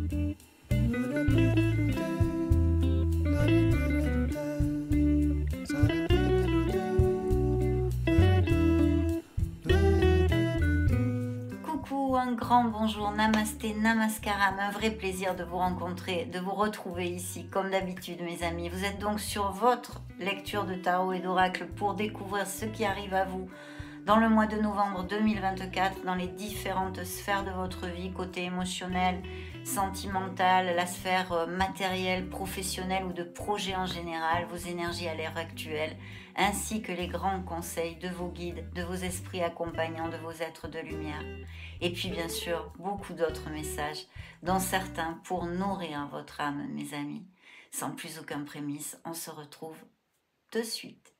Coucou, un grand bonjour, namasté, namaskaram, un vrai plaisir de vous rencontrer, de vous retrouver ici, comme d'habitude mes amis. Vous êtes donc sur votre lecture de tarot et d'oracle pour découvrir ce qui arrive à vous dans le mois de novembre 2024, dans les différentes sphères de votre vie, côté émotionnel, sentimental, la sphère matérielle, professionnelle ou de projet en général, vos énergies à l'heure actuelle, ainsi que les grands conseils de vos guides, de vos esprits accompagnants, de vos êtres de lumière. Et puis bien sûr, beaucoup d'autres messages, dont certains pour nourrir votre âme, mes amis. Sans plus aucun prémisse, on se retrouve de suite.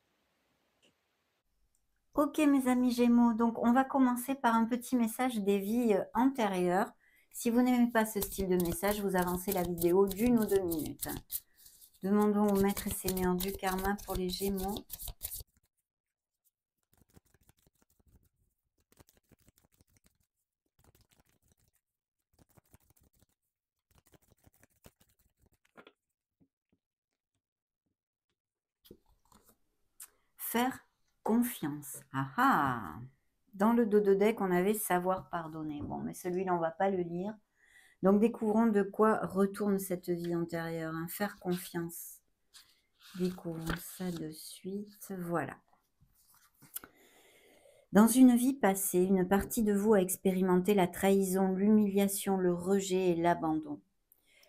Ok mes amis Gémeaux, donc on va commencer par un petit message des vies antérieures. Si vous n'aimez pas ce style de message, vous avancez la vidéo d'1 ou 2 minutes. Demandons au maître et seigneur du karma pour les Gémeaux. Faire confiance. Ah ah! Dans le dos de deck, on avait savoir pardonner. Bon, mais celui-là, on ne va pas le lire. Donc, découvrons de quoi retourne cette vie antérieure. Hein. Faire confiance. Découvrons ça de suite. Voilà. Dans une vie passée, une partie de vous a expérimenté la trahison, l'humiliation, le rejet et l'abandon.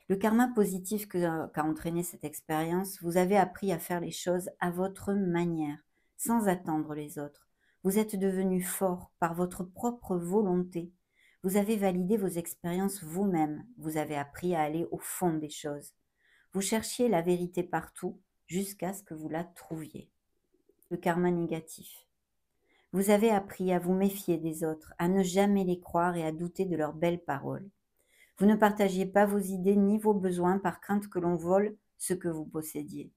Le karma positif qu'a entraîné cette expérience, vous avez appris à faire les choses à votre manière, sans attendre les autres. Vous êtes devenu fort par votre propre volonté. Vous avez validé vos expériences vous-même. Vous avez appris à aller au fond des choses. Vous cherchiez la vérité partout jusqu'à ce que vous la trouviez. Le karma négatif. Vous avez appris à vous méfier des autres, à ne jamais les croire et à douter de leurs belles paroles. Vous ne partagiez pas vos idées ni vos besoins par crainte que l'on vole ce que vous possédiez.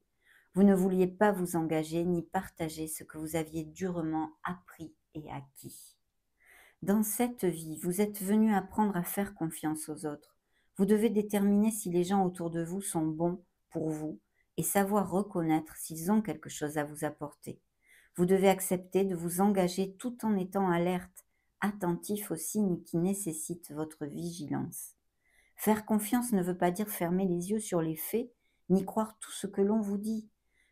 Vous ne vouliez pas vous engager ni partager ce que vous aviez durement appris et acquis. Dans cette vie, vous êtes venu apprendre à faire confiance aux autres. Vous devez déterminer si les gens autour de vous sont bons pour vous et savoir reconnaître s'ils ont quelque chose à vous apporter. Vous devez accepter de vous engager tout en étant alerte, attentif aux signes qui nécessitent votre vigilance. Faire confiance ne veut pas dire fermer les yeux sur les faits, ni croire tout ce que l'on vous dit.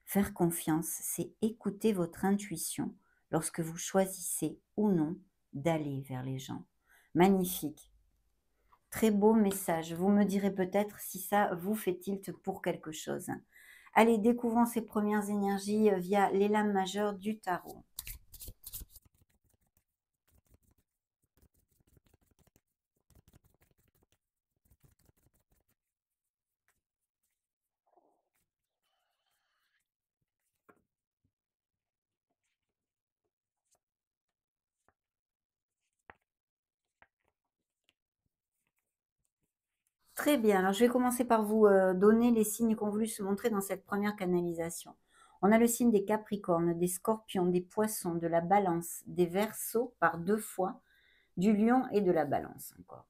Faire confiance, c'est écouter votre intuition lorsque vous choisissez ou non d'aller vers les gens. Magnifique. Très beau message. Vous me direz peut-être si ça vous fait tilt pour quelque chose. Allez, découvrons ces premières énergies via les lames majeures du tarot. Très bien, alors je vais commencer par vous donner les signes qui ont voulu se montrer dans cette première canalisation. On a le signe des Capricornes, des Scorpions, des Poissons, de la Balance, des Verseaux par 2 fois, du Lion et de la Balance encore.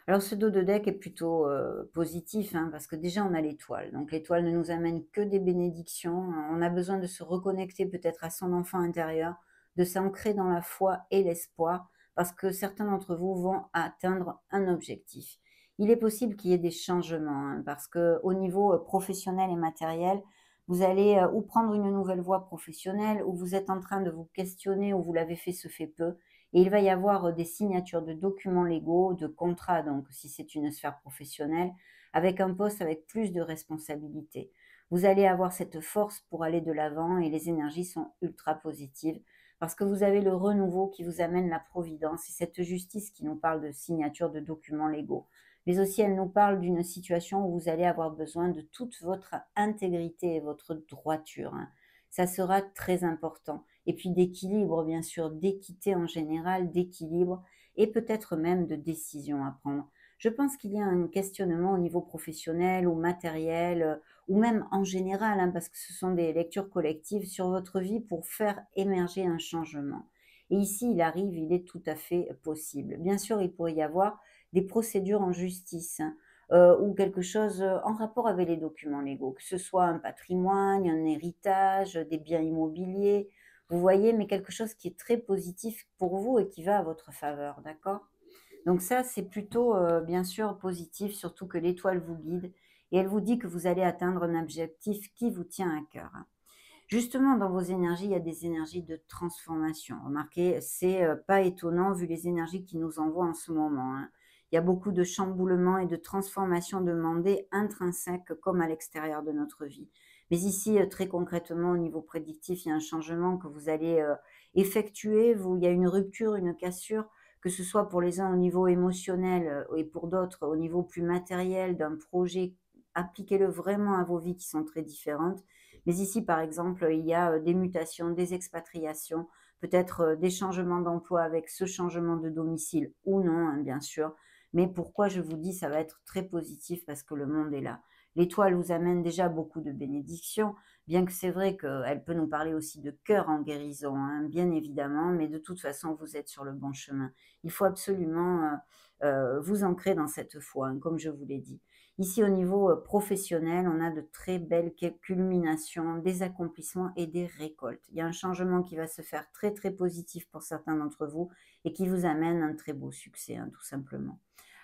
Alors ce dos de deck est plutôt positif, hein, parce que déjà on a l'étoile. Donc l'étoile ne nous amène que des bénédictions. On a besoin de se reconnecter peut-être à son enfant intérieur, de s'ancrer dans la foi et l'espoir, parce que certains d'entre vous vont atteindre un objectif. Il est possible qu'il y ait des changements, hein, parce qu'au niveau professionnel et matériel, vous allez ou prendre une nouvelle voie professionnelle, ou vous êtes en train de vous questionner, ou vous l'avez fait, ce fait peu. Et il va y avoir des signatures de documents légaux, de contrats, donc si c'est une sphère professionnelle, avec un poste avec plus de responsabilités. Vous allez avoir cette force pour aller de l'avant et les énergies sont ultra positives parce que vous avez le renouveau qui vous amène la providence et cette justice qui nous parle de signature de documents légaux. Mais aussi, elle nous parle d'une situation où vous allez avoir besoin de toute votre intégrité et votre droiture. Hein. Ça sera très important. Et puis d'équilibre, bien sûr, d'équité en général, d'équilibre et peut-être même de décision à prendre. Je pense qu'il y a un questionnement au niveau professionnel ou matériel ou même en général, hein, parce que ce sont des lectures collectives sur votre vie pour faire émerger un changement. Et ici, il est tout à fait possible. Bien sûr, il pourrait y avoir des procédures en justice, hein, ou quelque chose, en rapport avec les documents légaux, que ce soit un patrimoine, un héritage, des biens immobiliers, vous voyez? Mais quelque chose qui est très positif pour vous et qui va à votre faveur, d'accord? Donc ça, c'est plutôt, bien sûr positif, surtout que l'étoile vous guide et elle vous dit que vous allez atteindre un objectif qui vous tient à cœur, hein. Justement, dans vos énergies, il y a des énergies de transformation. Remarquez, c'est, pas étonnant vu les énergies qui nous envoient en ce moment, hein. Il y a beaucoup de chamboulements et de transformations demandées intrinsèques comme à l'extérieur de notre vie. Mais ici, très concrètement, au niveau prédictif, il y a un changement que vous allez, effectuer. Il y a une rupture, une cassure, que ce soit pour les uns au niveau émotionnel, et pour d'autres au niveau plus matériel d'un projet. Appliquez-le vraiment à vos vies qui sont très différentes. Mais ici, par exemple, il y a, des mutations, des expatriations, peut-être, des changements d'emploi avec ce changement de domicile ou non, hein, bien sûr. Mais pourquoi je vous dis ça va être très positif? Parce que le monde est là. L'étoile vous amène déjà beaucoup de bénédictions, bien que c'est vrai qu'elle peut nous parler aussi de cœur en guérison, hein, bien évidemment, mais de toute façon, vous êtes sur le bon chemin. Il faut absolument, vous ancrer dans cette foi, hein, comme je vous l'ai dit. Ici, au niveau, professionnel, on a de très belles culminations, des accomplissements et des récoltes. Il y a un changement qui va se faire très, très positif pour certains d'entre vous et qui vous amène un très beau succès, hein, tout simplement.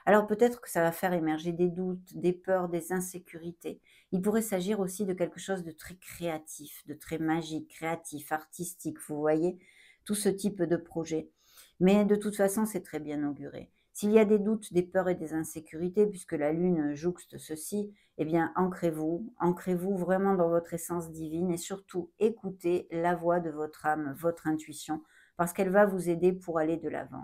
Alors peut-être que ça va faire émerger des doutes, des peurs, des insécurités. Il pourrait s'agir aussi de quelque chose de très créatif, de très magique, créatif, artistique, vous voyez? Tout ce type de projet. Mais de toute façon, c'est très bien auguré. S'il y a des doutes, des peurs et des insécurités, puisque la Lune jouxte ceci, eh bien, ancrez-vous vraiment dans votre essence divine et surtout écoutez la voix de votre âme, votre intuition, parce qu'elle va vous aider pour aller de l'avant.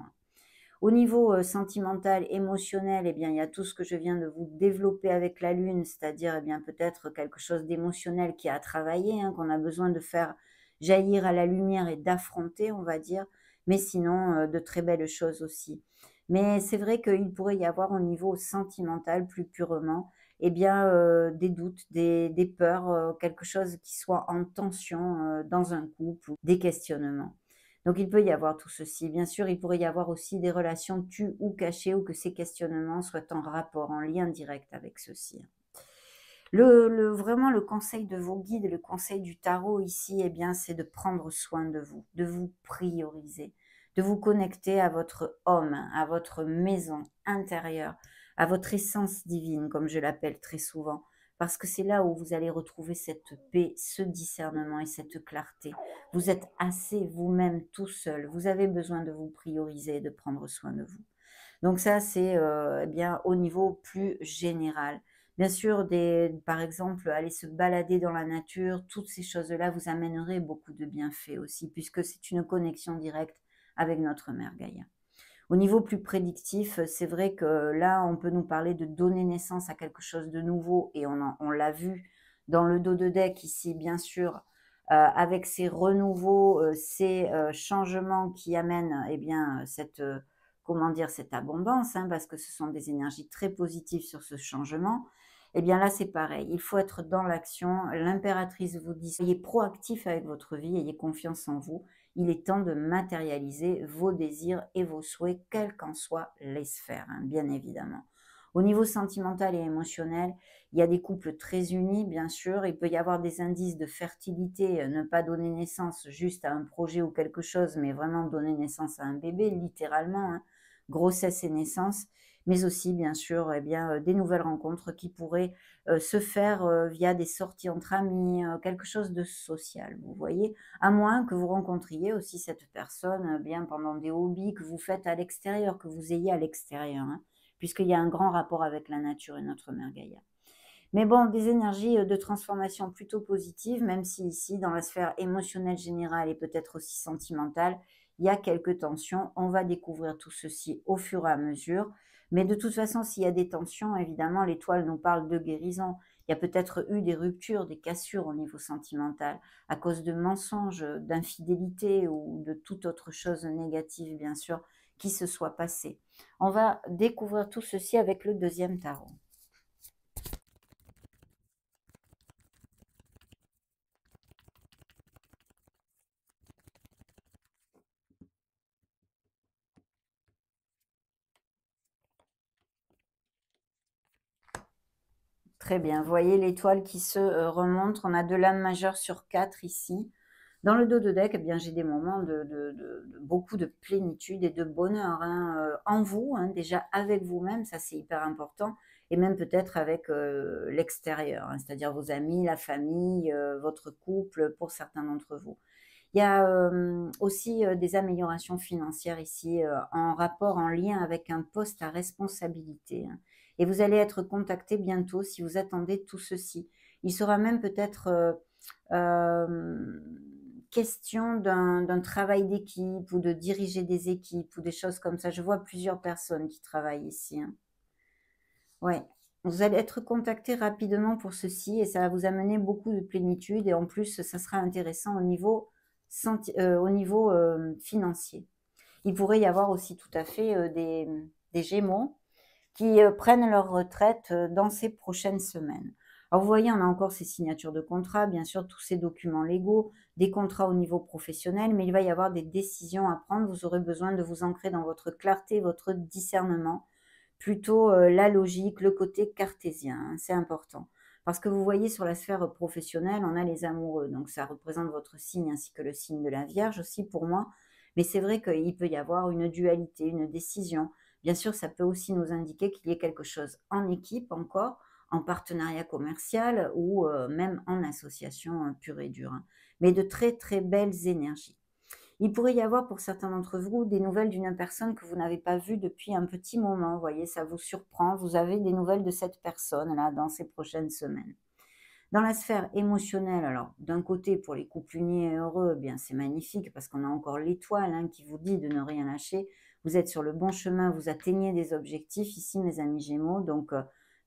Au niveau sentimental, émotionnel, eh bien, il y a tout ce que je viens de vous développer avec la Lune, c'est-à-dire eh bien, peut-être quelque chose d'émotionnel qui a à travailler, hein, qu'on a besoin de faire jaillir à la lumière et d'affronter, on va dire, mais sinon, de très belles choses aussi. Mais c'est vrai qu'il pourrait y avoir au niveau sentimental, plus purement, eh bien, des doutes, des peurs, quelque chose qui soit en tension, dans un couple ou des questionnements. Donc il peut y avoir tout ceci. Bien sûr, il pourrait y avoir aussi des relations tues ou cachées ou que ces questionnements soient en rapport, en lien direct avec ceci. Vraiment le conseil de vos guides, le conseil du tarot ici, eh bien, c'est de prendre soin de vous prioriser, de vous connecter à votre homme, à votre maison intérieure, à votre essence divine, comme je l'appelle très souvent, parce que c'est là où vous allez retrouver cette paix, ce discernement et cette clarté. Vous êtes assez vous-même tout seul. Vous avez besoin de vous prioriser et de prendre soin de vous. Donc ça, c'est, eh bien, au niveau plus général. Bien sûr, par exemple, aller se balader dans la nature, toutes ces choses-là vous amèneraient beaucoup de bienfaits aussi, puisque c'est une connexion directe avec notre mère Gaïa. Au niveau plus prédictif, c'est vrai que là, on peut nous parler de donner naissance à quelque chose de nouveau et on l'a vu dans le dos de deck ici, bien sûr, avec ces renouveaux, ces changements qui amènent, eh bien, cette, comment dire, cette abondance, hein, parce que ce sont des énergies très positives sur ce changement. Eh bien là, c'est pareil, il faut être dans l'action. L'impératrice vous dit, soyez proactif avec votre vie, ayez confiance en vous. Il est temps de matérialiser vos désirs et vos souhaits, quelles qu'en soient les sphères, hein, bien évidemment. Au niveau sentimental et émotionnel, il y a des couples très unis, bien sûr. Il peut y avoir des indices de fertilité, ne pas donner naissance juste à un projet ou quelque chose, mais vraiment donner naissance à un bébé, littéralement, hein, grossesse et naissance. Mais aussi, bien sûr, eh bien, des nouvelles rencontres qui pourraient se faire via des sorties entre amis, quelque chose de social, vous voyez. À moins que vous rencontriez aussi cette personne, bien pendant des hobbies que vous faites à l'extérieur, que vous ayez à l'extérieur, hein, puisqu'il y a un grand rapport avec la nature et notre mère Gaïa. Mais bon, des énergies de transformation plutôt positives, même si ici, dans la sphère émotionnelle générale et peut-être aussi sentimentale, il y a quelques tensions. On va découvrir tout ceci au fur et à mesure. Mais de toute façon, s'il y a des tensions, évidemment, l'étoile nous parle de guérison. Il y a peut-être eu des ruptures, des cassures au niveau sentimental, à cause de mensonges, d'infidélité ou de toute autre chose négative, bien sûr, qui se soit passé. On va découvrir tout ceci avec le deuxième tarot. Très bien. Vous voyez l'étoile qui se remonte. On a 2 lames majeures sur 4 ici. Dans le dos de deck, eh bien, j'ai des moments de beaucoup de plénitude et de bonheur, hein, en vous, hein, déjà avec vous-même, ça c'est hyper important, et même peut-être avec l'extérieur, hein, c'est-à-dire vos amis, la famille, votre couple, pour certains d'entre vous. Il y a aussi des améliorations financières ici, en rapport, en lien avec un poste à responsabilité, hein. Et vous allez être contacté bientôt si vous attendez tout ceci. Il sera même peut-être question d'un travail d'équipe ou de diriger des équipes ou des choses comme ça. Je vois plusieurs personnes qui travaillent ici, hein. Ouais, vous allez être contacté rapidement pour ceci et ça va vous amener beaucoup de plénitude et en plus, ça sera intéressant au niveau, financier. Il pourrait y avoir aussi tout à fait, des gémeaux qui, prennent leur retraite, dans ces prochaines semaines. Alors vous voyez, on a encore ces signatures de contrats, bien sûr, tous ces documents légaux, des contrats au niveau professionnel, mais il va y avoir des décisions à prendre. Vous aurez besoin de vous ancrer dans votre clarté, votre discernement, plutôt, la logique, le côté cartésien, hein, c'est important. Parce que vous voyez sur la sphère professionnelle, on a les amoureux, donc ça représente votre signe ainsi que le signe de la Vierge aussi pour moi. Mais c'est vrai qu'il peut y avoir une dualité, une décision. Bien sûr, ça peut aussi nous indiquer qu'il y ait quelque chose en équipe encore, en partenariat commercial ou même en association pure et dure, hein. Mais de très très belles énergies. Il pourrait y avoir pour certains d'entre vous des nouvelles d'une personne que vous n'avez pas vue depuis un petit moment. Vous voyez, ça vous surprend. Vous avez des nouvelles de cette personne-là dans ces prochaines semaines. Dans la sphère émotionnelle, alors d'un côté, pour les couples unis et heureux, eh bien c'est magnifique parce qu'on a encore l'étoile, hein, qui vous dit de ne rien lâcher. Vous êtes sur le bon chemin, vous atteignez des objectifs ici, mes amis Gémeaux. Donc,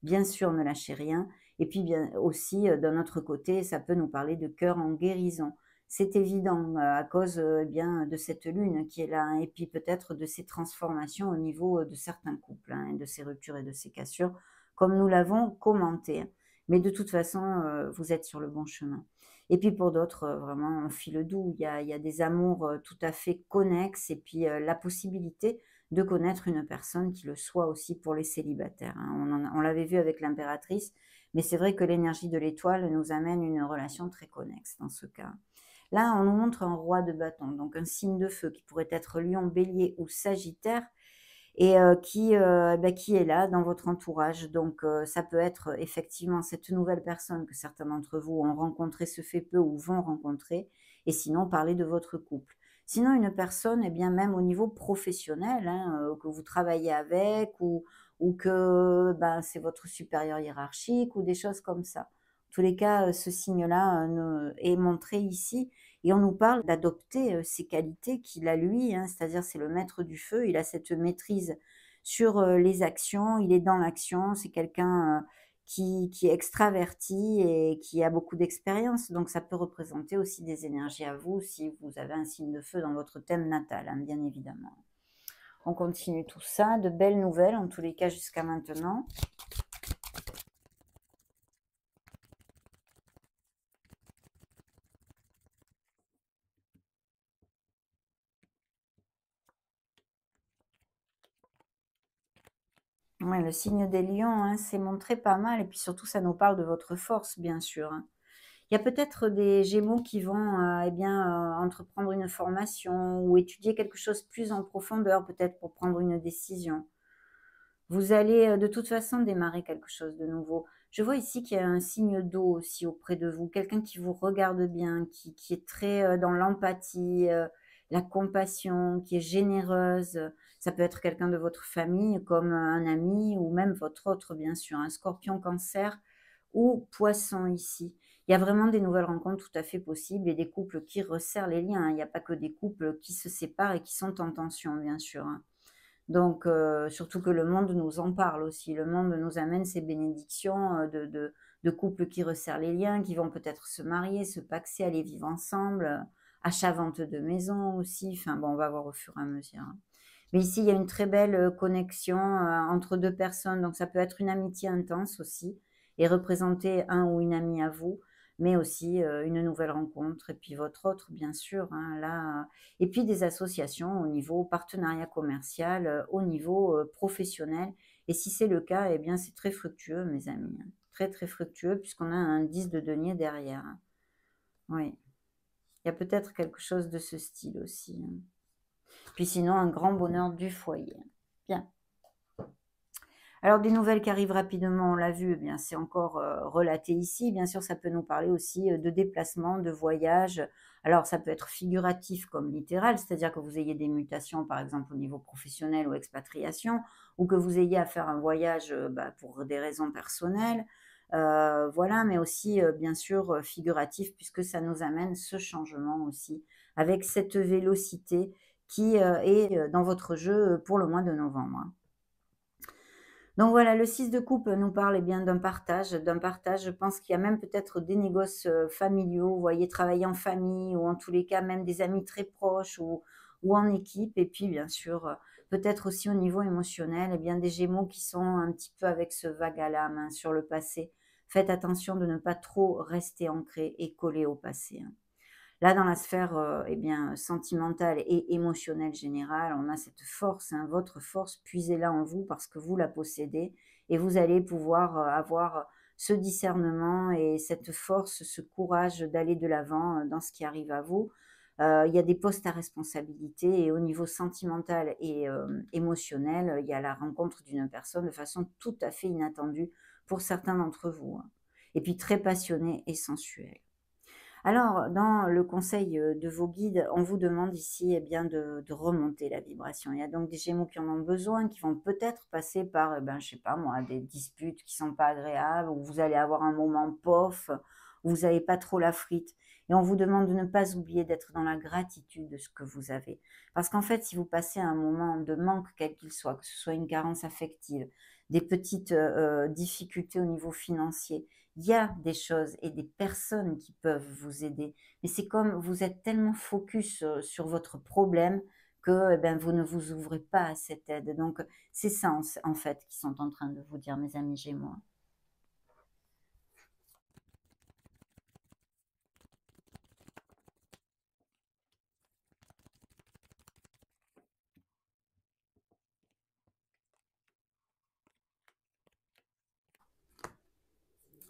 bien sûr, ne lâchez rien. Et puis, bien aussi, d'un autre côté, ça peut nous parler de cœur en guérison. C'est évident à cause eh bien, de cette lune qui est là, hein, et puis peut-être de ces transformations au niveau de certains couples, hein, et de ces ruptures et de ces cassures, comme nous l'avons commenté, hein. Mais de toute façon, vous êtes sur le bon chemin. Et puis pour d'autres, vraiment on file doux. Il y a des amours, tout à fait connexes et puis, la possibilité de connaître une personne qui le soit aussi pour les célibataires, hein. On l'avait vu avec l'impératrice, mais c'est vrai que l'énergie de l'étoile nous amène une relation très connexe dans ce cas. Là, on nous montre un roi de bâton, donc un signe de feu qui pourrait être lion, bélier ou sagittaire et qui est là dans votre entourage. Donc ça peut être effectivement cette nouvelle personne que certains d'entre vous ont rencontrée, se fait peu ou vont rencontrer, et sinon parler de votre couple. Sinon une personne, eh bien même au niveau professionnel, hein, que vous travaillez avec ou que, ben, c'est votre supérieur hiérarchique ou des choses comme ça. En tous les cas, ce signe-là, ne est montré ici et on nous parle d'adopter, ces qualités qu'il a lui, hein, c'est-à-dire c'est le maître du feu, il a cette maîtrise sur, les actions, il est dans l'action, c'est quelqu'un, qui est extraverti et qui a beaucoup d'expérience, donc ça peut représenter aussi des énergies à vous si vous avez un signe de feu dans votre thème natal, hein, bien évidemment. On continue tout ça, de belles nouvelles en tous les cas jusqu'à maintenant. Ouais, le signe des lions, hein, c'est montré pas mal et puis surtout ça nous parle de votre force, bien sûr, hein. Il y a peut-être des Gémeaux qui vont, eh bien, entreprendre une formation ou étudier quelque chose plus en profondeur, peut-être pour prendre une décision. Vous allez, de toute façon démarrer quelque chose de nouveau. Je vois ici qu'il y a un signe d'eau aussi auprès de vous, quelqu'un qui vous regarde bien, qui est très, dans l'empathie, la compassion, qui est généreuse. Ça peut être quelqu'un de votre famille comme, un ami ou même votre autre bien sûr, un Scorpion, Cancer ou Poisson ici. Il y a vraiment des nouvelles rencontres tout à fait possibles et des couples qui resserrent les liens, hein. Il n'y a pas que des couples qui se séparent et qui sont en tension bien sûr, hein. Donc surtout que le monde nous en parle aussi. Le monde nous amène ces bénédictions, de couples qui resserrent les liens, qui vont peut-être se marier, se paxer, aller vivre ensemble, achat-vente de maison aussi. Enfin bon, on va voir au fur et à mesure, hein. Mais ici, il y a une très belle, connexion, entre 2 personnes, donc ça peut être une amitié intense aussi et représenter un ou une amie à vous, mais aussi, une nouvelle rencontre et puis votre autre bien sûr, hein, là, et puis des associations au niveau partenariat commercial, au niveau, professionnel et si c'est le cas, eh bien c'est très fructueux mes amis, hein. très très fructueux puisqu'on a un 10 de denier derrière, hein. Oui, il y a peut-être quelque chose de ce style aussi, hein. Puis sinon, un grand bonheur du foyer. Bien. Alors des nouvelles qui arrivent rapidement, on l'a vu, eh bien c'est encore, relaté ici. Bien sûr, ça peut nous parler aussi, de déplacements, de voyages. Alors ça peut être figuratif comme littéral, c'est-à-dire que vous ayez des mutations, par exemple au niveau professionnel ou expatriation, ou que vous ayez à faire un voyage, pour des raisons personnelles. Voilà, mais aussi, bien sûr, figuratif puisque ça nous amène ce changement aussi, avec cette vélocité qui, est, dans votre jeu, pour le mois de novembre, hein. Donc voilà, le 6 de coupe nous parle, eh bien, d'un partage, d'un partage. Je pense qu'il y a même peut-être des négoces, familiaux, vous voyez, travailler en famille ou en tous les cas même des amis très proches ou en équipe et puis bien sûr, peut-être aussi au niveau émotionnel, eh bien, des Gémeaux qui sont un petit peu avec ce vague à l'âme, hein, sur le passé. Faites attention de ne pas trop rester ancré et collé au passé, hein. Là, dans la sphère, eh bien, sentimentale et émotionnelle générale, on a cette force, hein, votre force, puisez-la en vous parce que vous la possédez et vous allez pouvoir, avoir ce discernement et cette force, ce courage d'aller de l'avant, dans ce qui arrive à vous. Il y a des postes à responsabilité et au niveau sentimental et émotionnel, il y a la rencontre d'une personne de façon tout à fait inattendue pour certains d'entre vous, hein, et puis très passionné et sensuel. Alors, dans le conseil, de vos guides, on vous demande ici, eh bien, de remonter la vibration. Il y a donc des Gémeaux qui en ont besoin, qui vont peut-être passer par, je sais pas moi, des disputes qui sont pas agréables, où vous allez avoir un moment pof, où vous avez pas trop la frite et on vous demande de ne pas oublier d'être dans la gratitude de ce que vous avez. Parce qu'en fait, si vous passez un moment de manque quel qu'il soit, que ce soit une carence affective, des petites, difficultés au niveau financier, il y a des choses et des personnes qui peuvent vous aider, mais c'est comme vous êtes tellement focus, sur votre problème que, vous ne vous ouvrez pas à cette aide. Donc, c'est ça en fait qu'ils sont en train de vous dire mes amis Gémeaux.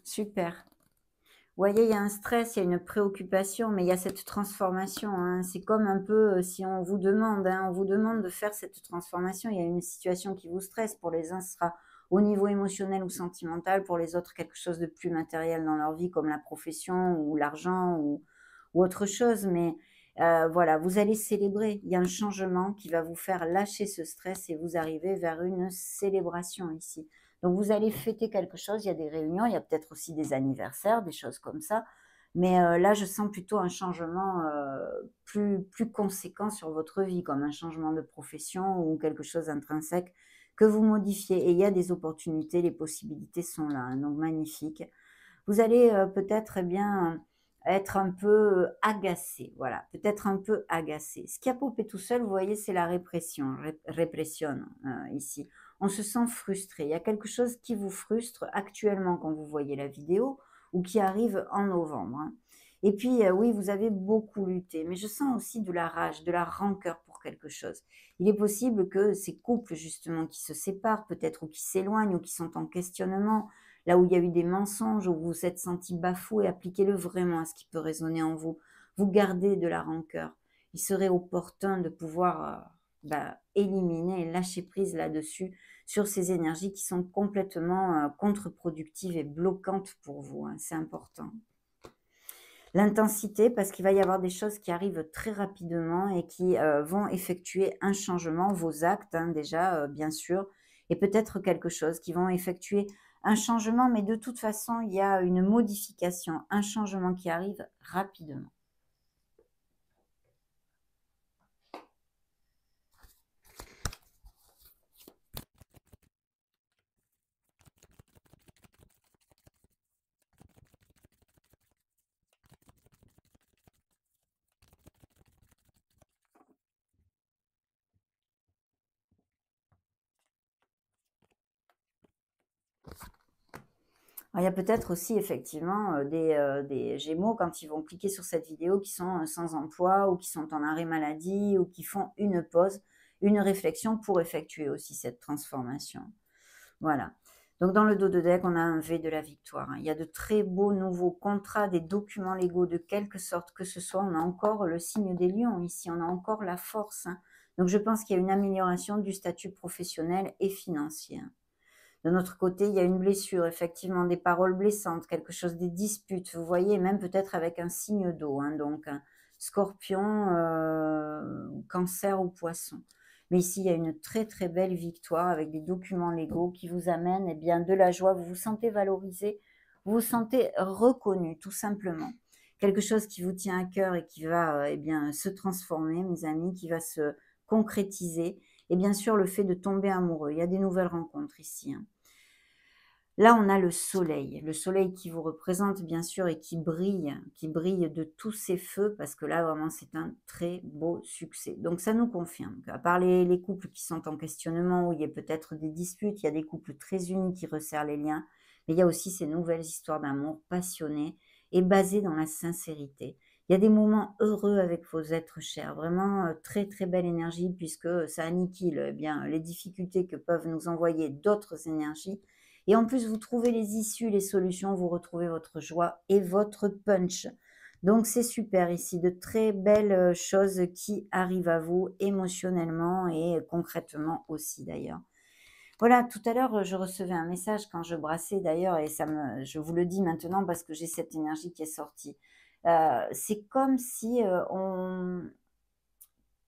Super. Vous voyez, il y a un stress, il y a une préoccupation, mais il y a cette transformation, hein. C'est comme un peu, si on vous demande, hein, on vous demande de faire cette transformation, il y a une situation qui vous stresse. Pour les uns, ce sera au niveau émotionnel ou sentimental, pour les autres, quelque chose de plus matériel dans leur vie, comme la profession ou l'argent ou autre chose. Mais voilà, vous allez célébrer. Il y a un changement qui va vous faire lâcher ce stress et vous arriver vers une célébration ici. Donc vous allez fêter quelque chose, il y a des réunions, il y a peut-être aussi des anniversaires, des choses comme ça. Mais là, je sens plutôt un changement plus conséquent sur votre vie, comme un changement de profession ou quelque chose d'intrinsèque que vous modifiez. Et il y a des opportunités, les possibilités sont là, hein, donc magnifique. Vous allez, peut-être, eh bien, être un peu, agacé, voilà, peut-être un peu agacé. Ce qui a popé tout seul, vous voyez, c'est la répression, répression, ici. On se sent frustré. Il y a quelque chose qui vous frustre actuellement quand vous voyez la vidéo ou qui arrive en novembre, hein. Et puis, oui, vous avez beaucoup lutté, mais je sens aussi de la rage, de la rancœur pour quelque chose. Il est possible que ces couples justement qui se séparent peut-être ou qui s'éloignent ou qui sont en questionnement, là où il y a eu des mensonges, où vous vous êtes senti bafoué, appliquez-le vraiment à ce qui peut résonner en vous. Vous gardez de la rancœur. Il serait opportun de pouvoir éliminer, lâcher prise là-dessus, sur ces énergies qui sont complètement contre-productives et bloquantes pour vous, hein. C'est important. L'intensité, parce qu'il va y avoir des choses qui arrivent très rapidement et qui vont effectuer un changement, vos actes, hein, déjà, bien sûr, et peut-être quelque chose qui vont effectuer un changement, mais de toute façon, il y a une modification, un changement qui arrive rapidement. Alors, il y a peut-être aussi effectivement des Gémeaux quand ils vont cliquer sur cette vidéo qui sont sans emploi ou qui sont en arrêt maladie ou qui font une pause, une réflexion pour effectuer aussi cette transformation. Voilà. Donc dans le dos de deck, on a un V de la victoire, hein. Il y a de très beaux nouveaux contrats, des documents légaux de quelque sorte que ce soit. On a encore le signe des lions ici, on a encore la force, hein. Donc je pense qu'il y a une amélioration du statut professionnel et financier, hein. De notre côté, il y a une blessure, effectivement, des paroles blessantes, quelque chose, des disputes, vous voyez, même peut-être avec un signe d'eau, hein, donc scorpion, cancer ou poisson. Mais ici, il y a une très très belle victoire avec des documents légaux qui vous amènent, eh bien, de la joie, vous vous sentez valorisé, vous vous sentez reconnu, tout simplement. Quelque chose qui vous tient à cœur et qui va eh bien, se transformer, mes amis, qui va se concrétiser. Et bien sûr, le fait de tomber amoureux. Il y a des nouvelles rencontres ici, hein. Là, on a le soleil qui vous représente bien sûr et qui brille de tous ses feux parce que là, vraiment, c'est un très beau succès. Donc ça nous confirme qu'à part les couples qui sont en questionnement, où il y a peut-être des disputes, il y a des couples très unis qui resserrent les liens, mais il y a aussi ces nouvelles histoires d'amour passionnées et basées dans la sincérité. Il y a des moments heureux avec vos êtres chers, vraiment très très belle énergie puisque ça anniquile eh bien, les difficultés que peuvent nous envoyer d'autres énergies et en plus, vous trouvez les issues, les solutions, vous retrouvez votre joie et votre punch. Donc c'est super ici, de très belles choses qui arrivent à vous émotionnellement et concrètement aussi d'ailleurs. Voilà, tout à l'heure, je recevais un message quand je brassais d'ailleurs et je vous le dis maintenant parce que j'ai cette énergie qui est sortie. C'est comme si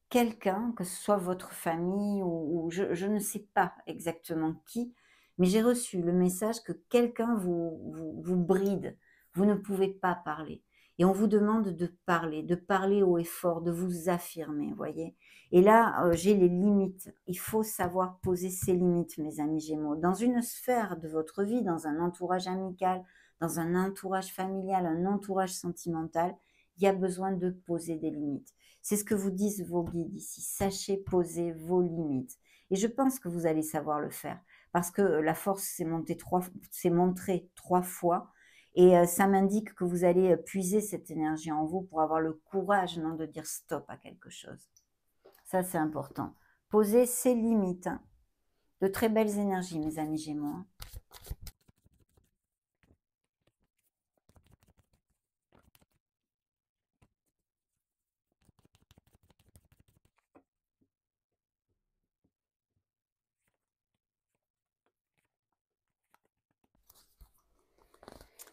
quelqu'un, que ce soit votre famille ou je ne sais pas exactement qui, mais j'ai reçu le message que quelqu'un vous bride. Vous ne pouvez pas parler et on vous demande de parler haut et fort, de vous affirmer, voyez? Et là, j'ai les limites. Il faut savoir poser ses limites, mes amis Gémeaux. Dans une sphère de votre vie, dans un entourage amical, dans un entourage familial, un entourage sentimental, il y a besoin de poser des limites. C'est ce que vous disent vos guides ici. Sachez poser vos limites. Et je pense que vous allez savoir le faire. Parce que la force s'est montrée 3 fois. Et ça m'indique que vous allez puiser cette énergie en vous pour avoir le courage non, de dire stop à quelque chose. Ça, c'est important. Poser ses limites, hein. De très belles énergies, mes amis Gémeaux, hein.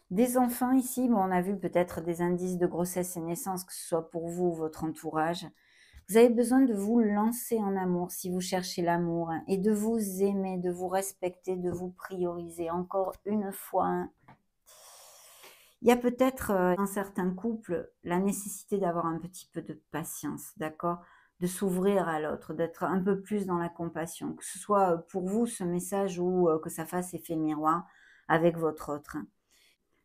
Des enfants ici, bon, on a vu peut-être des indices de grossesse et naissance, que ce soit pour vous ou votre entourage. Vous avez besoin de vous lancer en amour si vous cherchez l'amour, hein, et de vous aimer, de vous respecter, de vous prioriser. Encore une fois, hein. Il y a peut-être dans certains couples la nécessité d'avoir un petit peu de patience, d'accord? De s'ouvrir à l'autre, d'être un peu plus dans la compassion, que ce soit pour vous ce message ou que ça fasse effet miroir avec votre autre, hein.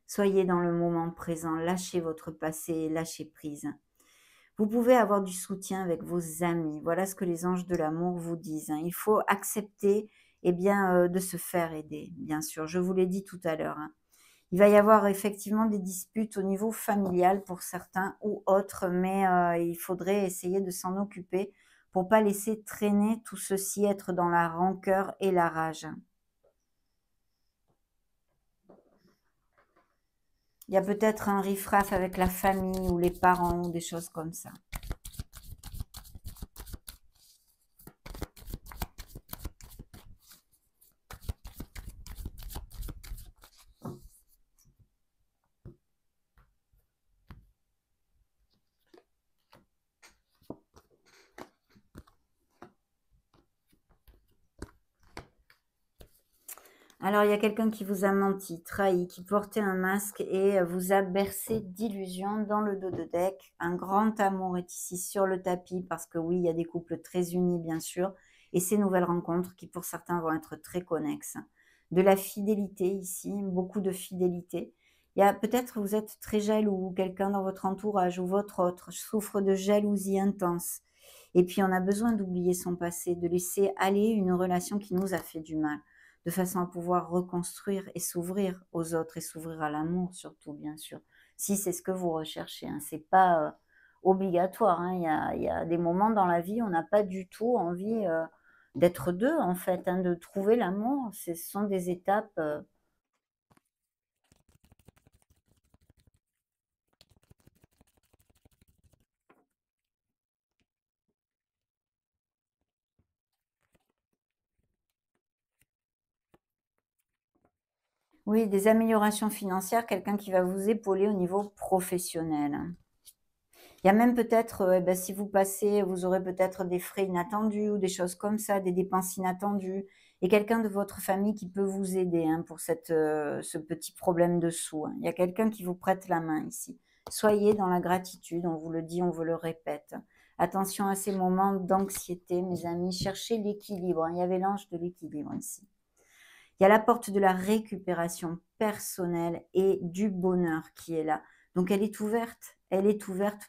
Soyez dans le moment présent, lâchez votre passé, lâchez prise. Vous pouvez avoir du soutien avec vos amis. Voilà ce que les anges de l'amour vous disent, hein. Il faut accepter eh bien, de se faire aider, bien sûr. Je vous l'ai dit tout à l'heure, hein. Il va y avoir effectivement des disputes au niveau familial pour certains ou autres, mais il faudrait essayer de s'en occuper pour pas laisser traîner tout ceci, être dans la rancœur et la rage. Il y a peut-être un riff-raff avec la famille ou les parents ou des choses comme ça. Alors, il y a quelqu'un qui vous a menti, trahi, qui portait un masque et vous a bercé d'illusions dans le dos de deck. Un grand amour est ici sur le tapis parce que oui, il y a des couples très unis, bien sûr, et ces nouvelles rencontres qui, pour certains, vont être très connexes. De la fidélité ici, beaucoup de fidélité. Il y a peut-être vous êtes très jaloux, quelqu'un dans votre entourage ou votre autre souffre de jalousie intense. Et puis, on a besoin d'oublier son passé, de laisser aller une relation qui nous a fait du mal de façon à pouvoir reconstruire et s'ouvrir aux autres et s'ouvrir à l'amour surtout, bien sûr. Si c'est ce que vous recherchez, hein. C'est pas obligatoire, hein. Il y a des moments dans la vie, on n'a pas du tout envie d'être deux en fait, hein, de trouver l'amour. Ce sont des étapes. Oui, des améliorations financières, quelqu'un qui va vous épauler au niveau professionnel. Il y a même peut-être, eh bah, si vous passez, vous aurez peut-être des frais inattendus ou des choses comme ça, des dépenses inattendues et quelqu'un de votre famille qui peut vous aider, hein, pour ce petit problème de sous, hein. Il y a quelqu'un qui vous prête la main ici. Soyez dans la gratitude, on vous le dit, on vous le répète. Attention à ces moments d'anxiété, mes amis, cherchez l'équilibre, hein. Il y avait l'ange de l'équilibre ici. Il y a la porte de la récupération personnelle et du bonheur qui est là. Donc elle est ouverte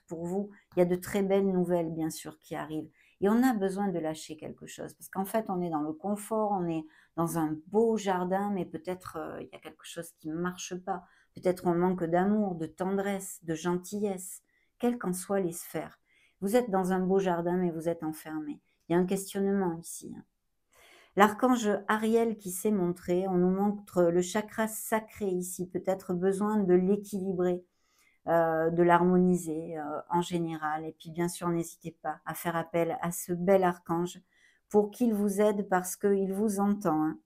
pour vous. Il y a de très belles nouvelles, bien sûr, qui arrivent. Et on a besoin de lâcher quelque chose, parce qu'en fait, on est dans le confort, on est dans un beau jardin, mais peut-être il y a quelque chose qui ne marche pas. Peut-être on manque d'amour, de tendresse, de gentillesse, quelles qu'en soient les sphères. Vous êtes dans un beau jardin, mais vous êtes enfermé. Il y a un questionnement ici, hein. L'archange Ariel qui s'est montré, on nous montre le chakra sacré ici, peut-être besoin de l'équilibrer, de l'harmoniser en général. Et puis bien sûr, n'hésitez pas à faire appel à ce bel archange pour qu'il vous aide parce qu'il vous entend, hein.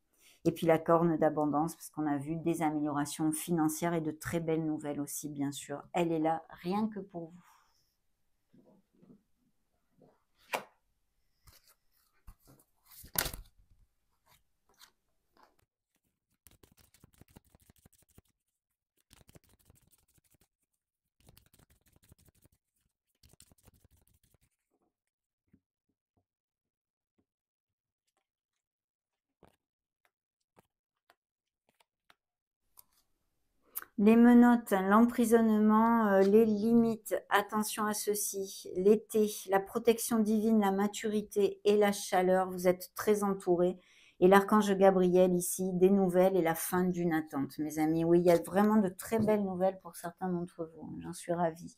Et puis la corne d'abondance, parce qu'on a vu des améliorations financières et de très belles nouvelles aussi, bien sûr. Elle est là rien que pour vous. Les menottes, l'emprisonnement, les limites, attention à ceci, l'été, la protection divine, la maturité et la chaleur, vous êtes très entourés. Et l'archange Gabriel ici, des nouvelles et la fin d'une attente, mes amis. Oui, il y a vraiment de très belles nouvelles pour certains d'entre vous, hein, j'en suis ravie.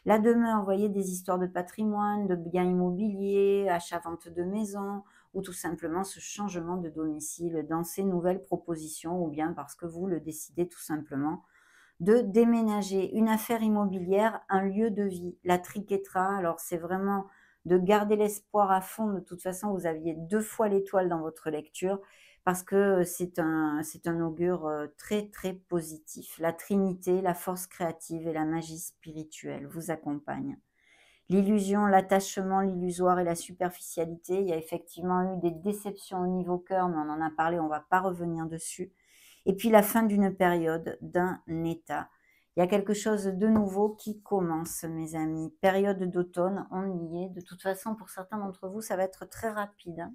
La demeure, vous voyez, des histoires de patrimoine, de biens immobiliers, achat-vente de maison, ou tout simplement ce changement de domicile dans ces nouvelles propositions, ou bien parce que vous le décidez tout simplement de déménager une affaire immobilière, un lieu de vie, la triquetra. Alors c'est vraiment de garder l'espoir à fond. De toute façon, vous aviez 2 fois l'étoile dans votre lecture parce que c'est un augure très très positif. La Trinité, la force créative et la magie spirituelle vous accompagnent. L'illusion, l'attachement, l'illusoire et la superficialité. Il y a effectivement eu des déceptions au niveau cœur, mais on en a parlé, on ne va pas revenir dessus. Et puis la fin d'une période, d'un état. Il y a quelque chose de nouveau qui commence, mes amis. Période d'automne, on y est. De toute façon, pour certains d'entre vous, ça va être très rapide, hein.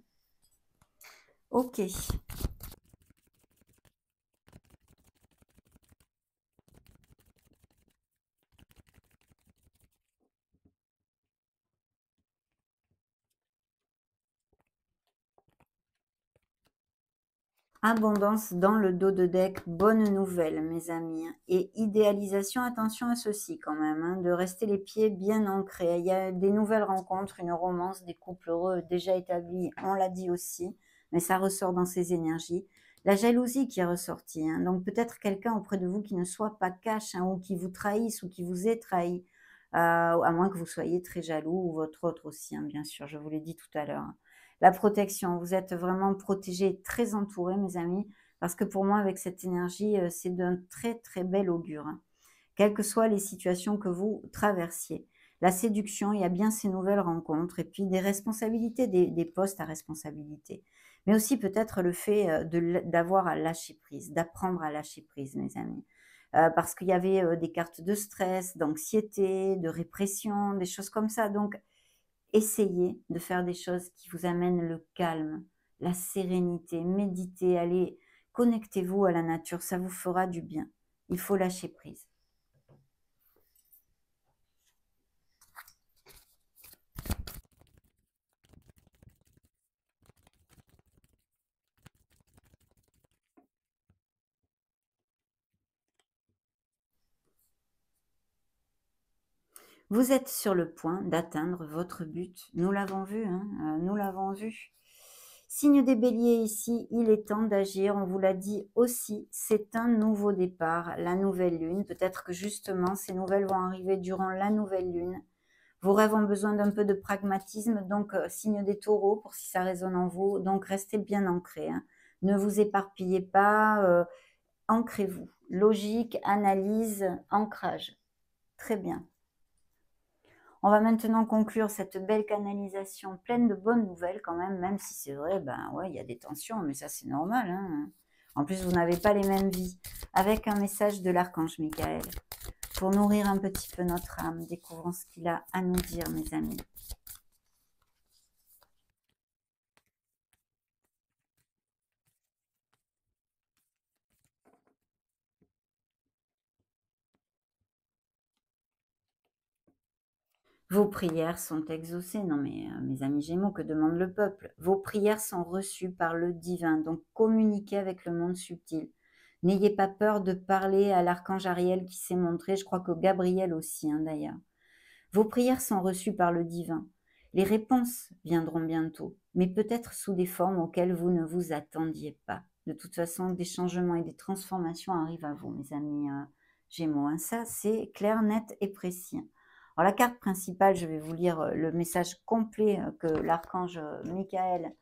Ok. Abondance dans le dos de deck, bonne nouvelle, mes amis, hein. Et idéalisation, attention à ceci quand même, hein, de rester les pieds bien ancrés. Il y a des nouvelles rencontres, une romance, des couples heureux déjà établis, on l'a dit aussi, mais ça ressort dans ces énergies. La jalousie qui est ressortie, hein, donc peut-être quelqu'un auprès de vous qui ne soit pas cash, hein, ou qui vous trahisse ou qui vous ait trahi, à moins que vous soyez très jaloux ou votre autre aussi, hein, bien sûr, je vous l'ai dit tout à l'heure, hein. La protection, vous êtes vraiment protégés, très entourés, mes amis, parce que pour moi, avec cette énergie, c'est d'un très, très bel augure, hein, quelles que soient les situations que vous traversiez. La séduction, il y a bien ces nouvelles rencontres et puis des responsabilités, des postes à responsabilité. Mais aussi peut-être le fait d'avoir à lâcher prise, d'apprendre à lâcher prise, mes amis. Parce qu'il y avait des cartes de stress, d'anxiété, de répression, des choses comme ça. Donc, essayez de faire des choses qui vous amènent le calme, la sérénité, méditez, allez, connectez-vous à la nature, ça vous fera du bien. Il faut lâcher prise. Vous êtes sur le point d'atteindre votre but. Nous l'avons vu, hein, nous l'avons vu. Signe des béliers ici, il est temps d'agir, on vous l'a dit aussi, c'est un nouveau départ, la nouvelle lune. Peut-être que justement, ces nouvelles vont arriver durant la nouvelle lune. Vos rêves ont besoin d'un peu de pragmatisme, donc signe des taureaux, pour si ça résonne en vous, donc restez bien ancrés. Hein. Ne vous éparpillez pas, ancrez-vous. Logique, analyse, ancrage. Très bien. On va maintenant conclure cette belle canalisation pleine de bonnes nouvelles quand même si c'est vrai, ben ouais, il y a des tensions, mais ça c'est normal. Hein. En plus, vous n'avez pas les mêmes vies. Avec un message de l'archange Michael. Pour nourrir un petit peu notre âme, découvrons ce qu'il a à nous dire, mes amis. Vos prières sont exaucées. Non mais mes amis Gémeaux, que demande le peuple? Vos prières sont reçues par le divin, donc communiquez avec le monde subtil. N'ayez pas peur de parler à l'archange Ariel qui s'est montré, je crois que Gabriel aussi hein, d'ailleurs. Vos prières sont reçues par le divin. Les réponses viendront bientôt, mais peut-être sous des formes auxquelles vous ne vous attendiez pas. De toute façon, des changements et des transformations arrivent à vous, mes amis Gémeaux. Hein. Ça, c'est clair, net et précis. Alors, la carte principale, je vais vous lire le message complet que l'archange Michael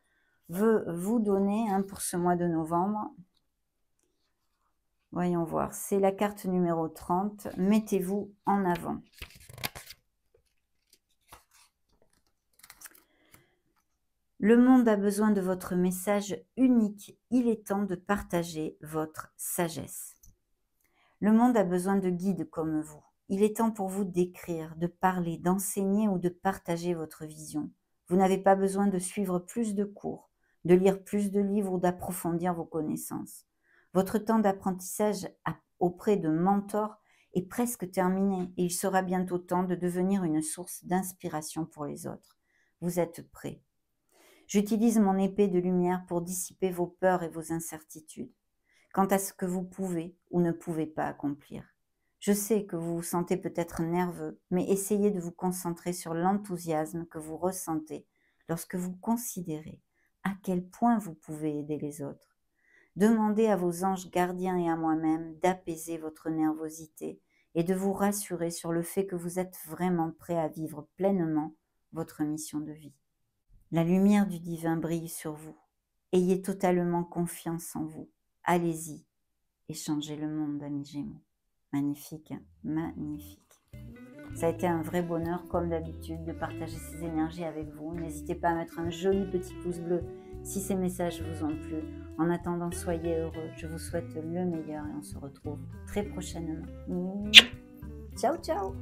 veut vous donner hein, pour ce mois de novembre. Voyons voir, c'est la carte numéro 30. Mettez-vous en avant. Le monde a besoin de votre message unique. Il est temps de partager votre sagesse. Le monde a besoin de guides comme vous. Il est temps pour vous d'écrire, de parler, d'enseigner ou de partager votre vision. Vous n'avez pas besoin de suivre plus de cours, de lire plus de livres ou d'approfondir vos connaissances. Votre temps d'apprentissage auprès de mentors est presque terminé et il sera bientôt temps de devenir une source d'inspiration pour les autres. Vous êtes prêts. J'utilise mon épée de lumière pour dissiper vos peurs et vos incertitudes quant à ce que vous pouvez ou ne pouvez pas accomplir. Je sais que vous vous sentez peut-être nerveux, mais essayez de vous concentrer sur l'enthousiasme que vous ressentez lorsque vous considérez à quel point vous pouvez aider les autres. Demandez à vos anges gardiens et à moi-même d'apaiser votre nervosité et de vous rassurer sur le fait que vous êtes vraiment prêt à vivre pleinement votre mission de vie. La lumière du divin brille sur vous. Ayez totalement confiance en vous. Allez-y et changez le monde, amis Gémeaux. Magnifique, hein, magnifique. Ça a été un vrai bonheur, comme d'habitude, de partager ces énergies avec vous. N'hésitez pas à mettre un joli petit pouce bleu si ces messages vous ont plu. En attendant, soyez heureux. Je vous souhaite le meilleur et on se retrouve très prochainement. Ciao, ciao!